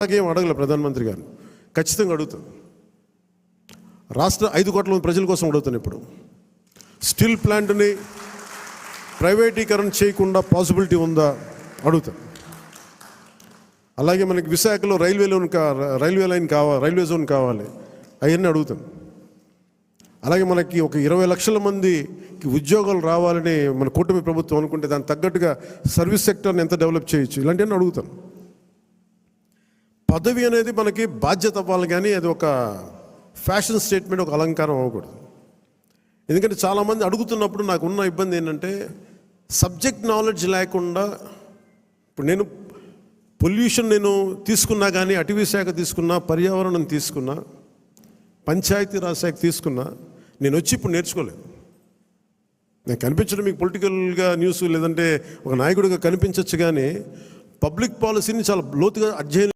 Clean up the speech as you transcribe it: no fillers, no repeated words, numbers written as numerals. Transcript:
నాకేం అడగలే ప్రధానమంత్రి గారు, ఖచ్చితంగా అడుగుతాను. రాష్ట్ర 5 కోట్ల మంది ప్రజల కోసం అడుగుతాను. ఇప్పుడు స్టీల్ ప్లాంట్ని ప్రైవేటీకరణ చేయకుండా పాసిబిలిటీ ఉందా అడుగుతాను. అలాగే మనకి విశాఖలో రైల్వే జోన్ కావాలి, అవన్నీ అడుగుతాను. అలాగే మనకి ఒక 20 లక్షల మందికి ఉద్యోగాలు రావాలని మన కూటమి ప్రభుత్వం అనుకుంటే దానికి తగ్గట్టుగా సర్వీస్ సెక్టర్ని ఎంత డెవలప్ చేయొచ్చు, ఇలాంటివన్నీ అడుగుతాను. పదవి అనేది మనకి బాధ్యత అవ్వాలి, కానీ అది ఒక ఫ్యాషన్ స్టేట్మెంట్, ఒక అలంకారం అవ్వకూడదు. ఎందుకంటే చాలామంది అడుగుతున్నప్పుడు నాకు ఉన్న ఇబ్బంది ఏంటంటే సబ్జెక్ట్ నాలెడ్జ్ లేకుండా. ఇప్పుడు నేను పొల్యూషన్ తీసుకున్నా, కానీ అటవీ శాఖ తీసుకున్నా, పర్యావరణం తీసుకున్నా, పంచాయతీరాజ్ శాఖ తీసుకున్నా, నేను వచ్చి ఇప్పుడు నేర్చుకోలేదు. నేను కనిపించడం మీకు పొలిటికల్గా న్యూస్ లేదంటే ఒక నాయకుడిగా కనిపించవచ్చు, కానీ పబ్లిక్ పాలసీని చాలా లోతుగా అధ్యయనం